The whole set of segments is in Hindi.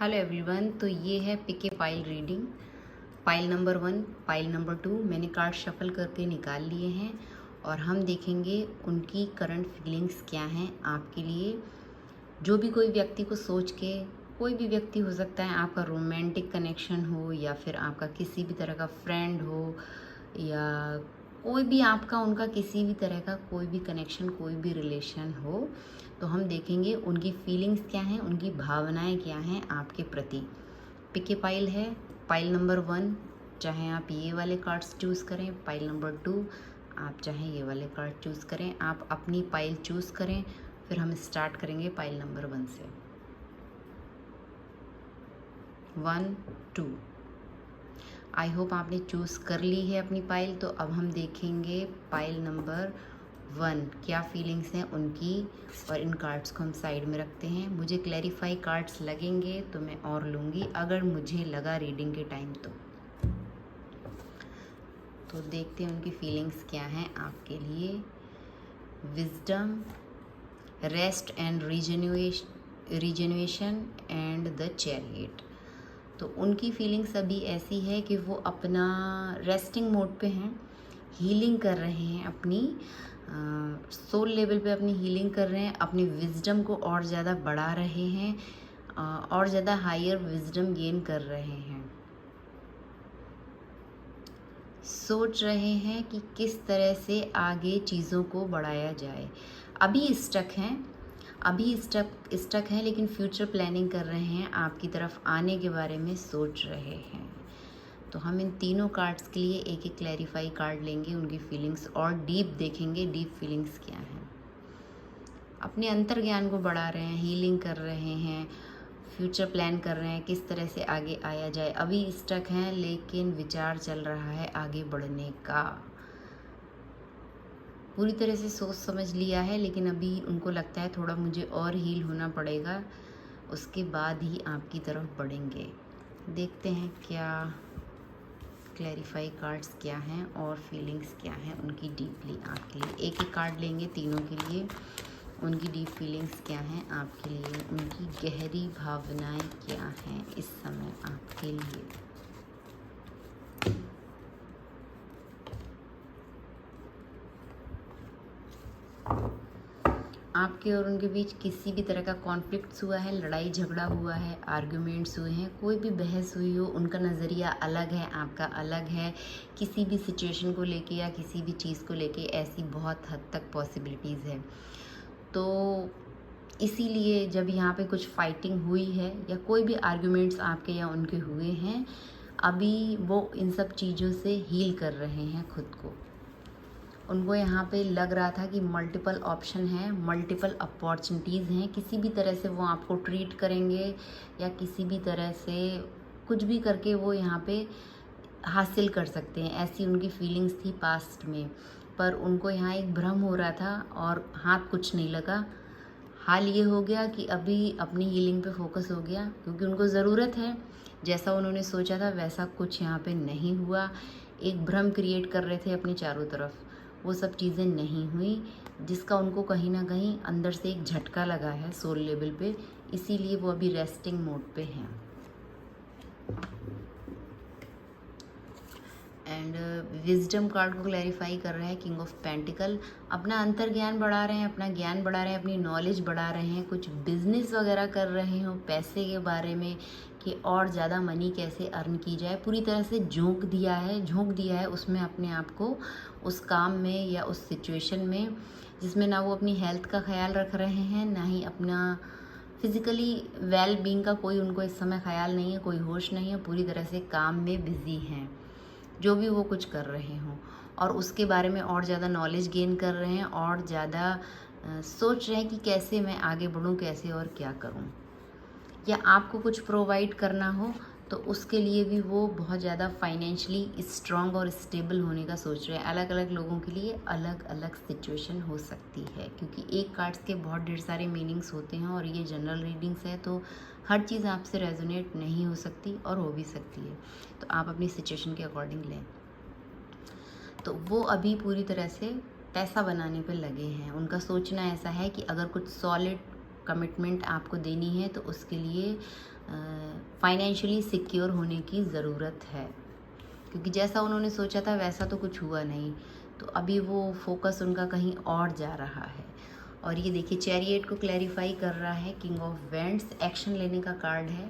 Hello everyone. तो ये है पिके pile reading. Pile number 1, pile number 2 मैंने कार्ड शफल करके निकाल लिए हैं और हम देखेंगे उनकी करंट फीलिंग्स क्या हैं आपके लिए। जो भी कोई व्यक्ति को सोच के, कोई भी व्यक्ति हो सकता है, आपका रोमांटिक कनेक्शन हो या फिर आपका किसी भी तरह का फ्रेंड हो या कोई भी आपका उनका किसी भी तरह का कोई भी कनेक्शन, कोई भी रिलेशन हो, तो हम देखेंगे उनकी फीलिंग्स क्या हैं, उनकी भावनाएं क्या हैं आपके प्रति। पिके पाइल है। पाइल नंबर 1 चाहे आप ये वाले कार्ड्स चूज़ करें, पाइल नंबर 2 आप चाहे ये वाले कार्ड चूज़ करें। आप अपनी पाइल चूज़ करें, फिर हम स्टार्ट करेंगे पाइल नंबर 1 से। 1 2। आई होप आपने चूज़ कर ली है अपनी पाइल। तो अब हम देखेंगे पाइल नंबर 1 क्या फीलिंग्स हैं उनकी, और इन कार्ड्स को हम साइड में रखते हैं। मुझे क्लैरिफाई कार्ड्स लगेंगे तो मैं और लूँगी, अगर मुझे लगा रीडिंग के टाइम तो देखते हैं उनकी फीलिंग्स क्या हैं आपके लिए। Wisdom, rest and rejuvenation and the chariot. तो उनकी फीलिंग्स अभी ऐसी है कि वो अपना रेस्टिंग मोड पे हैं, हीलिंग कर रहे हैं, अपनी सोल लेवल पे अपनी हीलिंग कर रहे हैं, अपनी विजडम को और ज़्यादा बढ़ा रहे हैं, और ज़्यादा हायर विजडम गेन कर रहे हैं। सोच रहे हैं कि किस तरह से आगे चीज़ों को बढ़ाया जाए। अभी स्टक हैं, लेकिन फ्यूचर प्लानिंग कर रहे हैं, आपकी तरफ आने के बारे में सोच रहे हैं। तो हम इन तीनों कार्ड्स के लिए एक एक क्लैरिफाई कार्ड लेंगे, उनकी फीलिंग्स और डीप देखेंगे, डीप फीलिंग्स क्या हैं। अपने अंतर्ज्ञान को बढ़ा रहे हैं, हीलिंग कर रहे हैं, फ्यूचर प्लान कर रहे हैं, किस तरह से आगे आया जाए। अभी स्टक हैं, लेकिन विचार चल रहा है आगे बढ़ने का। पूरी तरह से सोच समझ लिया है, लेकिन अभी उनको लगता है थोड़ा मुझे और हील होना पड़ेगा, उसके बाद ही आपकी तरफ बढ़ेंगे। देखते हैं क्या क्लैरिफाई कार्ड्स क्या हैं और फीलिंग्स क्या हैं उनकी डीपली आपके लिए। एक एक कार्ड लेंगे तीनों के लिए। उनकी डीप फीलिंग्स क्या हैं आपके लिए, उनकी गहरी भावनाएं क्या हैं इस समय आपके लिए। आपके और उनके बीच किसी भी तरह का कॉन्फ्लिक्ट्स हुआ है, लड़ाई झगड़ा हुआ है, आर्ग्यूमेंट्स हुए हैं, कोई भी बहस हुई हो, उनका नज़रिया अलग है, आपका अलग है, किसी भी सिचुएशन को लेके या किसी भी चीज़ को लेके, ऐसी बहुत हद तक पॉसिबिलिटीज़ है। तो इसीलिए जब यहाँ पे कुछ फाइटिंग हुई है या कोई भी आर्ग्यूमेंट्स आपके या उनके हुए हैं, अभी वो इन सब चीज़ों से हील कर रहे हैं खुद को। उनको यहाँ पे लग रहा था कि मल्टीपल ऑप्शन हैं, मल्टीपल अपॉर्चुनिटीज़ हैं, किसी भी तरह से वो आपको ट्रीट करेंगे या किसी भी तरह से कुछ भी करके वो यहाँ पे हासिल कर सकते हैं, ऐसी उनकी फीलिंग्स थी पास्ट में। पर उनको यहाँ एक भ्रम हो रहा था और हाथ कुछ नहीं लगा। हाल ये हो गया कि अभी अपनी हीलिंग पे फोकस हो गया, क्योंकि उनको ज़रूरत है। जैसा उन्होंने सोचा था वैसा कुछ यहाँ पे नहीं हुआ। एक भ्रम क्रिएट कर रहे थे अपने चारों तरफ, वो सब चीज़ें नहीं हुई, जिसका उनको कहीं ना कहीं अंदर से एक झटका लगा है सोल लेवल पे। इसीलिए वो अभी रेस्टिंग मोड पे हैं। एंड विजडम कार्ड को क्लैरिफाई कर रहा है किंग ऑफ पेंटिकल। अपना अंतर्ज्ञान बढ़ा रहे हैं, अपना ज्ञान बढ़ा रहे हैं, अपनी नॉलेज बढ़ा रहे हैं, कुछ बिजनेस वगैरह कर रहे हो पैसे के बारे में कि और ज़्यादा मनी कैसे अर्न की जाए। पूरी तरह से झोंक दिया है उसमें अपने आप को, उस काम में या उस सिचुएशन में जिसमें ना वो अपनी हेल्थ का ख्याल रख रहे हैं, ना ही अपना फिज़िकली वेल बींग का कोई उनको इस समय ख्याल नहीं है, कोई होश नहीं है। पूरी तरह से काम में बिजी हैं, जो भी वो कुछ कर रहे हों, और उसके बारे में और ज़्यादा नॉलेज गेन कर रहे हैं और ज़्यादा सोच रहे हैं कि कैसे मैं आगे बढ़ूं, कैसे और क्या करूं। या आपको कुछ प्रोवाइड करना हो तो उसके लिए भी वो बहुत ज़्यादा फाइनेंशियली स्ट्रांग और स्टेबल होने का सोच रहे हैं। अलग अलग लोगों के लिए अलग अलग सिचुएशन हो सकती है, क्योंकि एक कार्ड्स के बहुत ढेर सारे मीनिंग्स होते हैं और ये जनरल रीडिंग्स है, तो हर चीज़ आपसे रेजोनेट नहीं हो सकती और हो भी सकती है। तो आप अपनी सिचुएशन के अकॉर्डिंग लें। तो वो अभी पूरी तरह से पैसा बनाने पे लगे हैं। उनका सोचना ऐसा है कि अगर कुछ सॉलिड कमिटमेंट आपको देनी है तो उसके लिए फाइनेंशियली सिक्योर होने की ज़रूरत है, क्योंकि जैसा उन्होंने सोचा था वैसा तो कुछ हुआ नहीं, तो अभी वो फोकस उनका कहीं और जा रहा है। और ये देखिए चैरियट को क्लैरिफाई कर रहा है, किंग ऑफ वेंट्स एक्शन लेने का कार्ड है।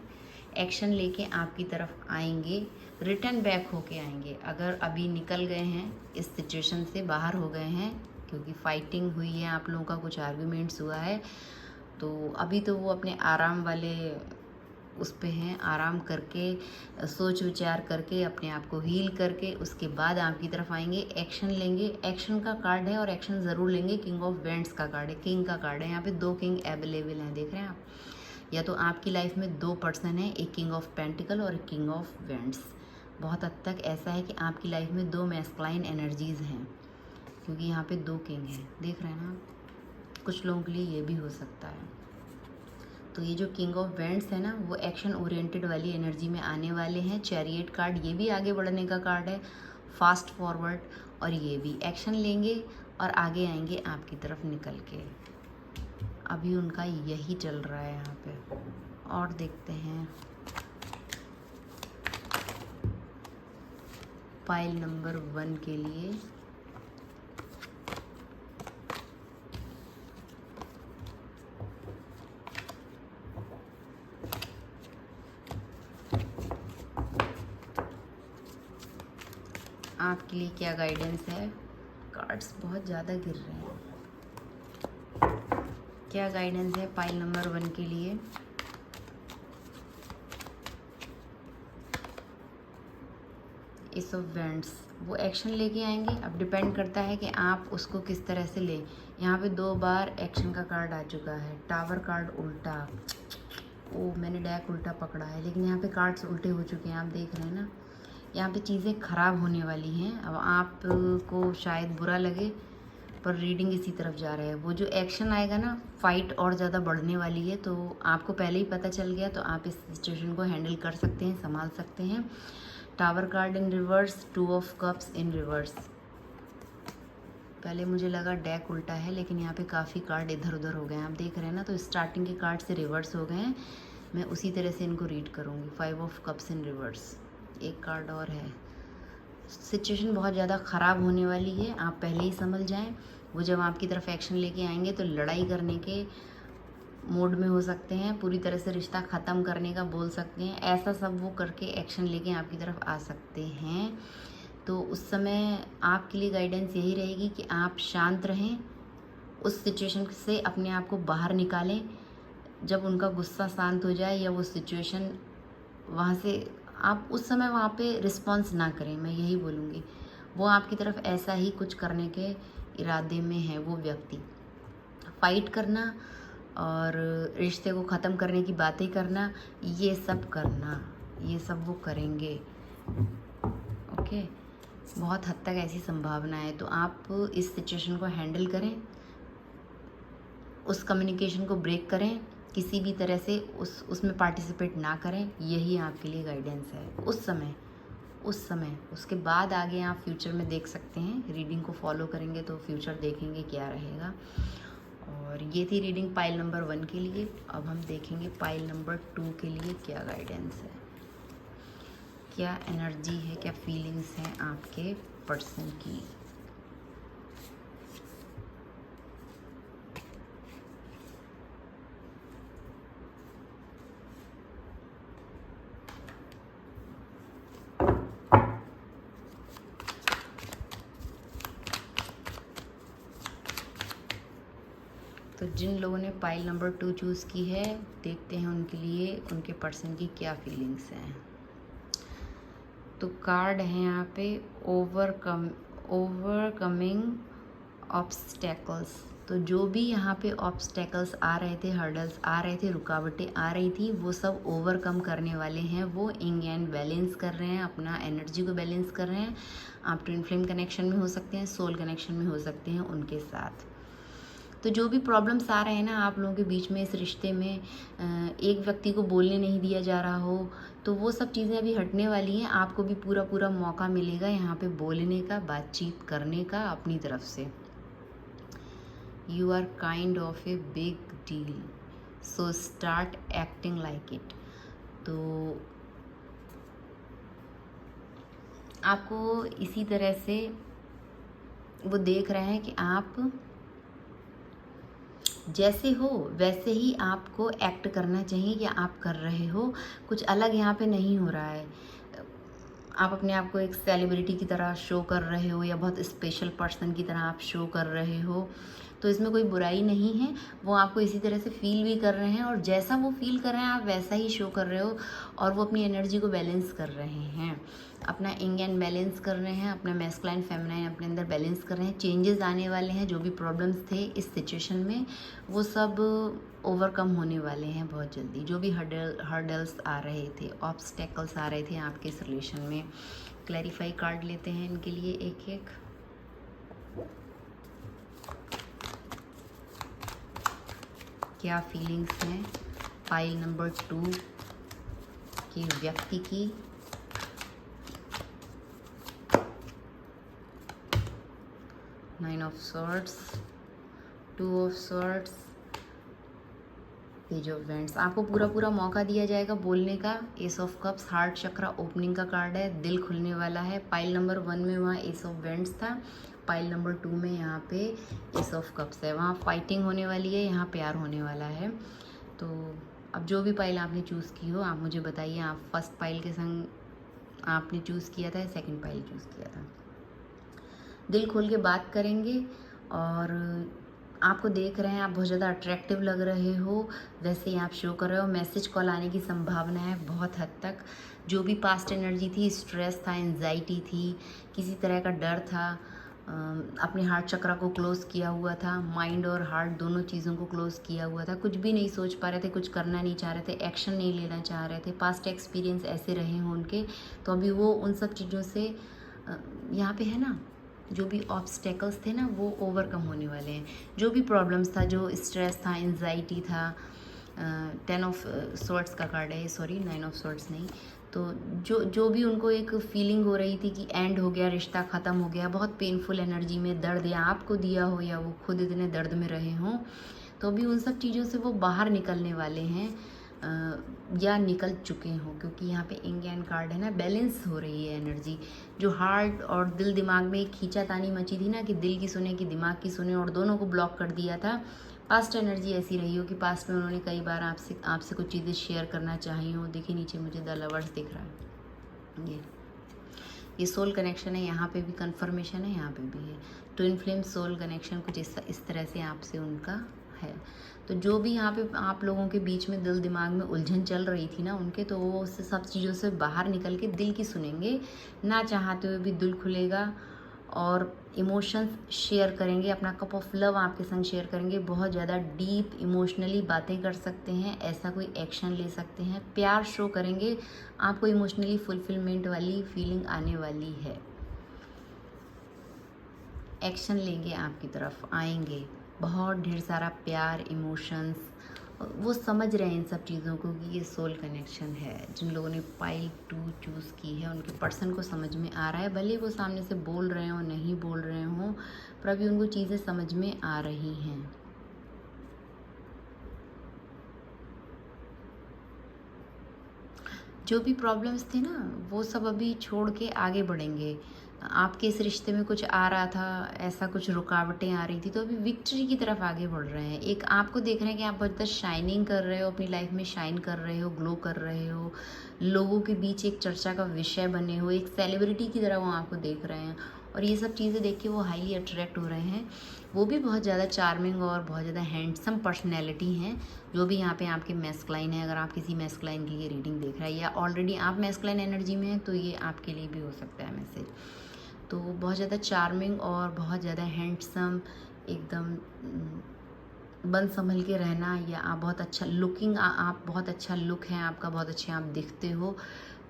एक्शन लेके आपकी तरफ आएंगे, रिटर्न बैक होके आएंगे। अगर अभी निकल गए हैं, इस सिचुएशन से बाहर हो गए हैं, क्योंकि फाइटिंग हुई है, आप लोगों का कुछ आर्ग्यूमेंट्स हुआ है, तो अभी तो वो अपने आराम वाले उस पे हैं, आराम करके सोच विचार करके अपने आप को हील करके उसके बाद आपकी तरफ आएंगे, एक्शन लेंगे। एक्शन का कार्ड है और एक्शन ज़रूर लेंगे। किंग ऑफ वेंट्स का कार्ड है, किंग का कार्ड है। यहाँ पे 2 किंग अवेलेबल हैं, देख रहे हैं आप। या तो आपकी लाइफ में 2 पर्सन हैं, एक किंग ऑफ पेंटिकल और एक किंग ऑफ वेंट्स। बहुत हद तक ऐसा है कि आपकी लाइफ में 2 मैस्कुलाइन एनर्जीज़ हैं, क्योंकि यहाँ पे 2 किंग हैं, देख रहे हैं ना। कुछ लोगों के लिए ये भी हो सकता है। तो ये जो किंग ऑफ वेंट्स है ना, वो एक्शन ओरिएंटेड वाली एनर्जी में आने वाले हैं। चैरियट कार्ड, ये भी आगे बढ़ने का कार्ड है, फास्ट फॉरवर्ड, और ये भी एक्शन लेंगे और आगे आएंगे आपकी तरफ निकल के। अभी उनका यही चल रहा है यहाँ पे। और देखते हैं पाइल नंबर 1 के लिए। आपके लिए क्या गाइडेंस है? कार्ड्स बहुत ज़्यादा गिर रहे हैं। क्या गाइडेंस है पाइल नंबर 1 के लिए? एस ऑफ वैंड्स, वो एक्शन लेके आएंगे। अब डिपेंड करता है कि आप उसको किस तरह से लें। यहाँ पे 2 बार एक्शन का कार्ड आ चुका है। टावर कार्ड उल्टा, ओ मैंने डेक उल्टा पकड़ा है, लेकिन यहाँ पे कार्ड्स उल्टे हो चुके हैं, आप देख रहे हैं ना। यहाँ पे चीज़ें ख़राब होने वाली हैं। अब आपको शायद बुरा लगे, पर रीडिंग इसी तरफ जा रहा है। वो जो एक्शन आएगा ना, फाइट और ज़्यादा बढ़ने वाली है, तो आपको पहले ही पता चल गया, तो आप इस सिचुएशन को हैंडल कर सकते हैं, संभाल सकते हैं। Tower card in reverse, 2 of cups in reverse. पहले मुझे लगा डेक उल्टा है, लेकिन यहाँ पे काफ़ी कार्ड इधर उधर हो गए हैं, आप देख रहे हैं ना। तो स्टार्टिंग के कार्ड से रिवर्स हो गए हैं, मैं उसी तरह से इनको रीड करूँगी। 5 ऑफ कप्स इन रिवर्स, एक कार्ड और है। सिचुएशन बहुत ज़्यादा ख़राब होने वाली है, आप पहले ही समझ जाएं। वो जब आपकी तरफ एक्शन लेके आएंगे तो लड़ाई करने के मोड में हो सकते हैं, पूरी तरह से रिश्ता ख़त्म करने का बोल सकते हैं, ऐसा सब वो करके एक्शन लेके आपकी तरफ आ सकते हैं। तो उस समय आपके लिए गाइडेंस यही रहेगी कि आप शांत रहें, उस सिचुएशन से अपने आप को बाहर निकालें। जब उनका गुस्सा शांत हो जाए या वो सिचुएशन वहाँ से, आप उस समय वहाँ पे रिस्पॉन्स ना करें, मैं यही बोलूँगी। वो आपकी तरफ ऐसा ही कुछ करने के इरादे में है, वो व्यक्ति। फाइट करना और रिश्ते को ख़त्म करने की बातें करना, ये सब करना, ये सब वो करेंगे। ओके, बहुत हद तक ऐसी संभावना है। तो आप इस सिचुएशन को हैंडल करें, उस कम्युनिकेशन को ब्रेक करें, किसी भी तरह से उसमें पार्टिसिपेट ना करें। यही आपके लिए गाइडेंस है उस समय। उसके बाद आगे आप फ्यूचर में देख सकते हैं। रीडिंग को फॉलो करेंगे तो फ्यूचर देखेंगे क्या रहेगा। और ये थी रीडिंग पाइल नंबर 1 के लिए। अब हम देखेंगे पाइल नंबर 2 के लिए क्या गाइडेंस है, क्या एनर्जी है, क्या फीलिंग्स हैं आपके पर्सन की। तो जिन लोगों ने पाइल नंबर 2 चूज़ की है, देखते हैं उनके लिए उनके पर्सन की क्या फीलिंग्स हैं। तो कार्ड है यहाँ पे ओवरकमिंग ऑब्स्टेकल्स। तो जो भी यहाँ पे ऑब्स्टेकल्स आ रहे थे, हर्डल्स आ रहे थे, रुकावटें आ रही थी, वो सब ओवरकम करने वाले हैं। वो इंग एंड बैलेंस कर रहे हैं, अपना एनर्जी को बैलेंस कर रहे हैं। आप ट्विन फ्लेम कनेक्शन में हो सकते हैं, सोल कनेक्शन में हो सकते हैं उनके साथ। तो जो भी प्रॉब्लम्स आ रहे हैं ना आप लोगों के बीच में, इस रिश्ते में एक व्यक्ति को बोलने नहीं दिया जा रहा हो, तो वो सब चीज़ें अभी हटने वाली हैं। आपको भी पूरा पूरा मौका मिलेगा यहाँ पे बोलने का, बातचीत करने का अपनी तरफ से। You are kind of a big deal, so start acting like it. तो आपको इसी तरह से वो देख रहे हैं कि आप जैसे हो वैसे ही आपको एक्ट करना चाहिए या आप कर रहे हो, कुछ अलग यहाँ पे नहीं हो रहा है। आप अपने आप को एक सेलिब्रिटी की तरह शो कर रहे हो या बहुत स्पेशल पर्सन की तरह आप शो कर रहे हो, तो इसमें कोई बुराई नहीं है। वो आपको इसी तरह से फील भी कर रहे हैं और जैसा वो फील कर रहे हैं आप वैसा ही शो कर रहे हो, और वो अपनी एनर्जी को बैलेंस कर रहे हैं, अपना इंग एंड बैलेंस कर रहे हैं, अपना मैस्कुलाइन फेमिनाइन अपने अंदर बैलेंस कर रहे हैं। चेंजेस आने वाले हैं, जो भी प्रॉब्लम्स थे इस सिचुएशन में वो सब ओवरकम होने वाले हैं बहुत जल्दी। जो भी हर्डल्स आ रहे थे, ऑब्स्टेकल्स आ रहे थे आपके इस रिलेशन में। क्लैरिफाई कार्ड लेते हैं इनके लिए एक एक। क्या फीलिंग्स हैं पाइल नंबर 2 की व्यक्ति की। Nine of swords, 2 of swords, page of vents. आपको पूरा मौका दिया जाएगा बोलने का। S of cups, heart chakra opening का कार्ड है, दिल खुलने वाला है। पाइल नंबर 1 में वहाँ एस ऑफ वेंट्स था, पाइल नंबर 2 में यहाँ पे एस ऑफ कप्स है। वहाँ फाइटिंग होने वाली है, यहाँ प्यार होने वाला है। तो अब जो भी पाइल आपने चूज़ की हो आप मुझे बताइए, आप फर्स्ट पाइल के संग आपने चूज़ किया था या सेकंड पाइल चूज़ किया था। दिल खोल के बात करेंगे और आपको देख रहे हैं, आप बहुत ज़्यादा अट्रैक्टिव लग रहे हो, वैसे ही आप शो कर रहे हो। मैसेज कॉल आने की संभावना है बहुत हद तक। जो भी पास्ट एनर्जी थी, स्ट्रेस था, एंजाइटी थी, किसी तरह का डर था, अपने हार्ट चक्रा को क्लोज़ किया हुआ था, माइंड और हार्ट दोनों चीज़ों को क्लोज़ किया हुआ था, कुछ भी नहीं सोच पा रहे थे, कुछ करना नहीं चाह रहे थे, एक्शन नहीं लेना चाह रहे थे। पास्ट एक्सपीरियंस ऐसे रहे हों उनके, तो अभी वो उन सब चीज़ों से यहाँ पे है ना, जो भी ऑब्स्टेकल्स थे ना वो ओवरकम होने वाले हैं। जो भी प्रॉब्लम्स था, जो स्ट्रेस था, एंजाइटी था, 10 ऑफ सॉर्ड्स का कार्ड है, सॉरी 9 ऑफ सॉर्ड्स नहीं। तो जो भी उनको एक फीलिंग हो रही थी कि एंड हो गया, रिश्ता ख़त्म हो गया, बहुत पेनफुल एनर्जी में दर्द या आपको दिया हो या वो खुद इतने दर्द में रहे हों, तो अभी उन सब चीज़ों से वो बाहर निकलने वाले हैं या निकल चुके हों, क्योंकि यहाँ पे इंग एंड कार्ड है ना, बैलेंस हो रही है एनर्जी। जो हार्ट और दिल दिमाग में एक खींचातानी मची थी ना कि दिल की सुने कि दिमाग की सुने, और दोनों को ब्लॉक कर दिया था। पास्ट एनर्जी ऐसी रही हो कि पास्ट में उन्होंने कई बार आपसे कुछ चीज़ें शेयर करना चाही हो। देखिए नीचे मुझे द लवर्स दिख रहा है, ये सोल कनेक्शन है, यहाँ पे भी कंफर्मेशन है, यहाँ पे भी है। ट्विन फ्लेम सोल कनेक्शन कुछ इस तरह से आपसे उनका है। तो जो भी यहाँ पे आप लोगों के बीच में दिल दिमाग में उलझन चल रही थी ना उनके, तो वो उससे सब चीज़ों से बाहर निकल के दिल की सुनेंगे, ना चाहते हुए भी दिल खुलेगा और इमोशंस शेयर करेंगे, अपना कप ऑफ लव आपके संग शेयर करेंगे। बहुत ज़्यादा डीप इमोशनली बातें कर सकते हैं, ऐसा कोई एक्शन ले सकते हैं, प्यार शो करेंगे। आपको इमोशनली फुलफिलमेंट वाली फीलिंग आने वाली है, एक्शन लेंगे, आपकी तरफ आएंगे, बहुत ढेर सारा प्यार, इमोशंस, वो समझ रहे हैं इन सब चीज़ों को कि ये सोल कनेक्शन है। जिन लोगों ने पाइल 2 चूज़ की है उनके पर्सन को समझ में आ रहा है, भले वो सामने से बोल रहे हों नहीं बोल रहे हों, पर अभी उनको चीज़ें समझ में आ रही हैं। जो भी प्रॉब्लम्स थे ना वो सब अभी छोड़ के आगे बढ़ेंगे। आपके इस रिश्ते में कुछ आ रहा था, ऐसा कुछ रुकावटें आ रही थी, तो अभी विक्ट्री की तरफ आगे बढ़ रहे हैं। एक आपको देख रहे हैं कि आप बहुत ज़्यादा शाइनिंग कर रहे हो, अपनी लाइफ में शाइन कर रहे हो, ग्लो कर रहे हो, लोगों के बीच एक चर्चा का विषय बने हो, एक सेलिब्रिटी की तरह वो आपको देख रहे हैं, और ये सब चीज़ें देख के वो हाईली अट्रैक्ट हो रहे हैं। वो भी बहुत ज़्यादा चार्मिंग और बहुत ज़्यादा हैंडसम पर्सनैलिटी हैं। जो भी यहाँ पे आपके मैस्कुलाइन है, अगर आप किसी मैस्कुलाइन की ये रीडिंग देख रहे हैं या ऑलरेडी आप मैस्कुलाइन एनर्जी में हैं, तो ये आपके लिए भी हो सकता है मैसेज। तो बहुत ज़्यादा चार्मिंग और बहुत ज़्यादा हैंडसम, एकदम बन संभल के रहना, या आप बहुत अच्छा लुकिंग, आप बहुत अच्छा लुक है आपका, बहुत अच्छे आप दिखते हो,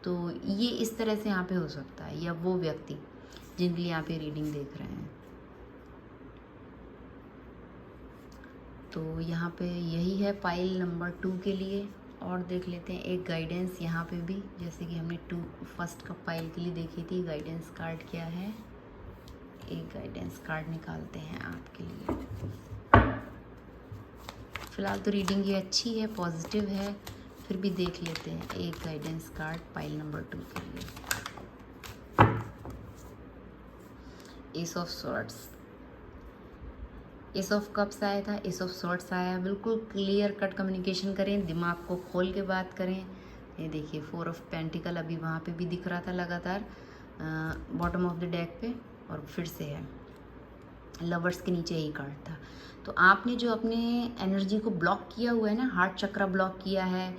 तो ये इस तरह से यहाँ पे हो सकता है। या वो व्यक्ति जिनके लिए आप ये रीडिंग देख रहे हैं, तो यहाँ पे यही है पाइल नंबर 2 के लिए। और देख लेते हैं एक गाइडेंस यहाँ पे भी, जैसे कि हमने फर्स्ट का पाइल के लिए देखी थी। गाइडेंस कार्ड क्या है, एक गाइडेंस कार्ड निकालते हैं आपके लिए। फिलहाल तो रीडिंग ये अच्छी है, पॉजिटिव है, फिर भी देख लेते हैं एक गाइडेंस कार्ड पाइल नंबर 2 के लिए। S of swords, S of cups आया था, एस ऑफ स्वॉर्ड्स आया। बिल्कुल क्लियर कट कम्युनिकेशन करें, दिमाग को खोल के बात करें। ये देखिए 4 ऑफ पेंटिकल अभी वहाँ पे भी दिख रहा था लगातार बॉटम ऑफ द डेक पे, और फिर से है लवर्स के नीचे यही कार्ड था। तो आपने जो अपने एनर्जी को ब्लॉक किया हुआ है ना, हार्ट चक्र ब्लॉक किया है,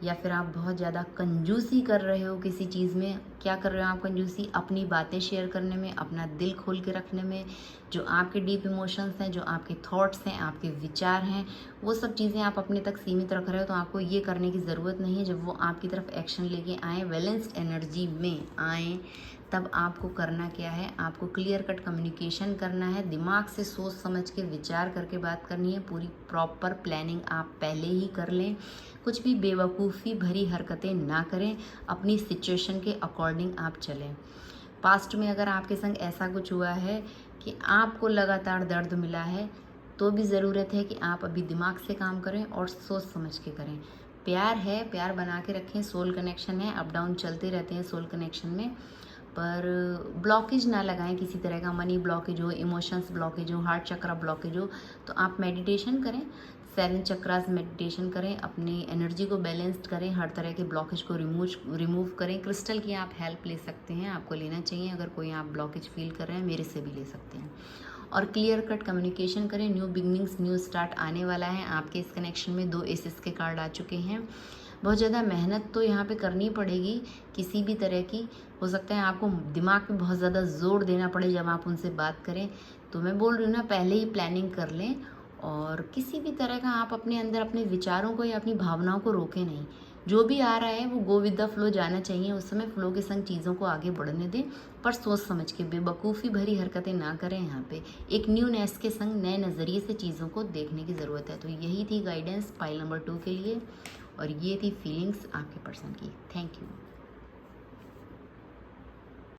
या फिर आप बहुत ज़्यादा कंजूसी कर रहे हो किसी चीज़ में। क्या कर रहे हो आप कंजूसी? अपनी बातें शेयर करने में, अपना दिल खोल के रखने में। जो आपके डीप इमोशंस हैं, जो आपके थॉट्स हैं, आपके विचार हैं, वो सब चीज़ें आप अपने तक सीमित रख रहे हो। तो आपको ये करने की ज़रूरत नहीं है। जब वो आपकी तरफ एक्शन लेके आए, बैलेंस्ड एनर्जी में आए, तब आपको करना क्या है? आपको क्लियर कट कम्युनिकेशन करना है, दिमाग से सोच समझ के विचार करके बात करनी है। पूरी प्रॉपर प्लानिंग आप पहले ही कर लें। कुछ भी बेवकूफ़ी भरी हरकतें ना करें, अपनी सिचुएशन के अकॉर्डिंग आप चलें। पास्ट में अगर आपके संग ऐसा कुछ हुआ है कि आपको लगातार दर्द मिला है, तो भी ज़रूरत है कि आप अभी दिमाग से काम करें और सोच समझ के करें। प्यार है, प्यार बना के रखें, सोल कनेक्शन है, अप डाउन चलते रहते हैं सोल कनेक्शन में, पर ब्लॉकेज ना लगाएं किसी तरह का। मनी ब्लॉकेज हो, इमोशंस ब्लॉकेज हो, हार्ट चक्रा ब्लॉकेज हो, तो आप मेडिटेशन करें, 7 चक्रास मेडिटेशन करें, अपनी एनर्जी को बैलेंस्ड करें, हर तरह के ब्लॉकेज को रिमूव करें। क्रिस्टल की आप हेल्प ले सकते हैं, आपको लेना चाहिए। अगर कोई आप ब्लॉकेज फील कर रहे हैं, मेरे से भी ले सकते हैं। और क्लियर कट कम्युनिकेशन करें। न्यू बिगनिंग्स, न्यू स्टार्ट आने वाला है। आपके इस कनेक्शन में 2 एसेस के कार्ड आ चुके हैं। बहुत ज़्यादा मेहनत तो यहाँ पे करनी पड़ेगी किसी भी तरह की। हो सकता है आपको दिमाग पे बहुत ज़्यादा जोर देना पड़े जब आप उनसे बात करें। तो मैं बोल रही हूँ ना, पहले ही प्लानिंग कर लें, और किसी भी तरह का आप अपने अंदर अपने विचारों को या अपनी भावनाओं को रोकें नहीं। जो भी आ रहा है वो गो विद द फ्लो जाना चाहिए। उस समय फ्लो के संग चीज़ों को आगे बढ़ने दें, पर सोच समझ के। बेवकूफ़ी भरी हरकतें ना करें। यहाँ पे एक न्यूनेस के संग नए नज़रिए से चीज़ों को देखने की ज़रूरत है। तो यही थी गाइडेंस पाइल नंबर 2 के लिए, और ये थी फीलिंग्स आपके पर्सन की। Thank you.